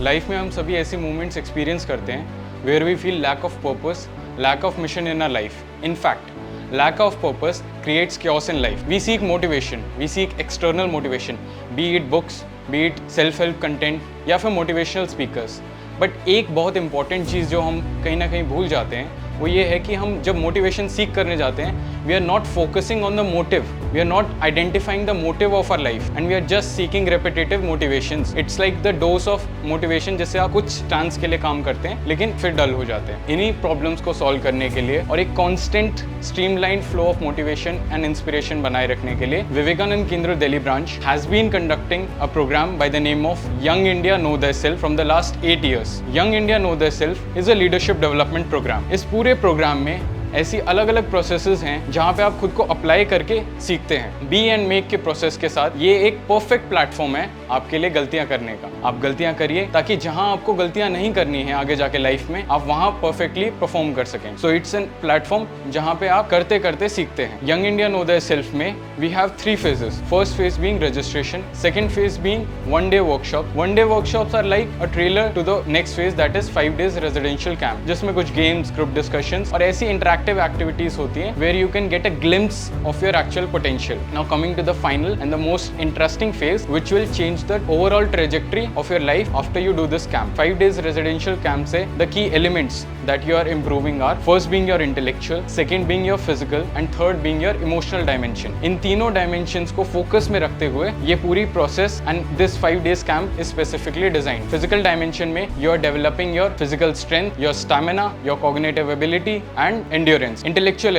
Life में हम सभी ऐसी मोमेंट्स एक्सपीरियंस करते हैं where we feel lack of purpose, lack of mission in our life. In fact, lack of purpose creates chaos in life. We seek motivation, we seek external motivation, be it books, be it self-help content या फिर motivational speakers. But एक बहुत important चीज़ जो हम कहीं ना कहीं भूल जाते हैं वो ये है कि हम जब मोटिवेशन सीख करने जाते हैं, we are not focusing on the motive, we are not identifying the motive of our life and we are just seeking repetitive motivations. It's like the dose of motivation, जैसे आप कुछ चांस के लिए काम करते हैं लेकिन फिर डल हो जाते हैं। इन्हीं प्रॉब्लम्स को सॉल्व करने के लिए और एक constant streamline flow of motivation and inspiration बनाए रखने के लिए Vivekananda Kendra Delhi branch has been conducting a programme by the name of young India know theirself from the last 8 years. Young India know theirself is a leadership development programme. इस पूरे programme में ऐसी अलग अलग प्रोसेसेस हैं जहाँ पे आप खुद को अप्लाई करके सीखते हैं। बी एंड मेक के प्रोसेस के साथ ये एक परफेक्ट प्लेटफॉर्म है आपके लिए गलतियाँ करने का। आप गलतियाँ करिए ताकि जहाँ आपको गलतियाँ नहीं करनी है आगे जाके लाइफ में, आप वहाँ परफेक्टली परफॉर्म कर सकें। सो इट्स एन प्लेटफॉर्म जहाँ पे आप करते करते सीखते हैं। यंग इंडिया नो देयरसेल्फ में we have 3 phases. First phase being registration, second phase being one-day workshop. One-day workshops are like a trailer to the next phase, that is 5 days residential camp, जिसमें कुछ games, group discussions और ऐसी interactive activities होती हैं where you can get a glimpse of your actual potential. Now coming to the final and the most interesting phase which will change the overall trajectory of your life after you do this camp. 5 days residential camp से the key elements that you are improving are first being your intellectual, second being your physical and third being your emotional dimension. इन तीनों dimensions को focus में रखते हुए ये पूरी process and this 5 days camp is specifically design. Physical dimension में you are developing your physical strength, your stamina, your cognitive ability and endurance. Intellectual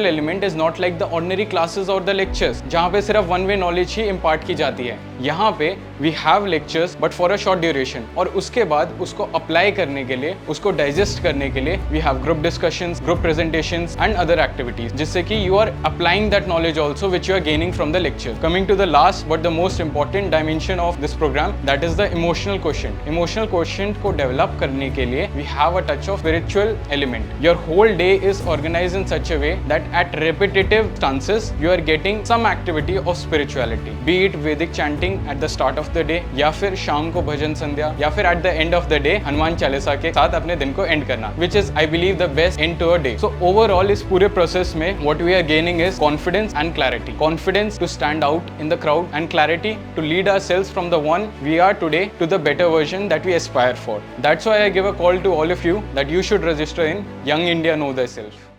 element is not like the ordinary classes or the lectures जहाँ पे सिर्फ one way knowledge ही impart की जाती है। यहाँ पे we have lectures but for a short duration, और उसके बाद उसको अप्लाई करने के लिए, उसको डाइजेस्ट करने के लिए we have group discussions, group presentations and other activities, जिससे कि you are applying that knowledge also which you are gaining from the lecture. Coming to the last but the most important dimension of this program, that is the emotional quotient. Emotional quotient को develop करने के लिए we have a touch of spiritual element. Your whole day is organized in such a way that at repetitive stances you are getting some activity of spirituality. Be it Vedic chanting at the start of the day, या फिर शाम को भजन संध्या, या फिर at the end of the day Hanuman Chalisa के साथ अपने दिन को end करना, which is I believe the best end to a day. So overall इस पूरे process में what we are gaining is confidence and clarity. Confidence to stand out in the crowd and clarity to lead ourselves from the one we are today to the better version that we aspire for. That's why I give a call to all of you that you should register in Young India Know Thyself.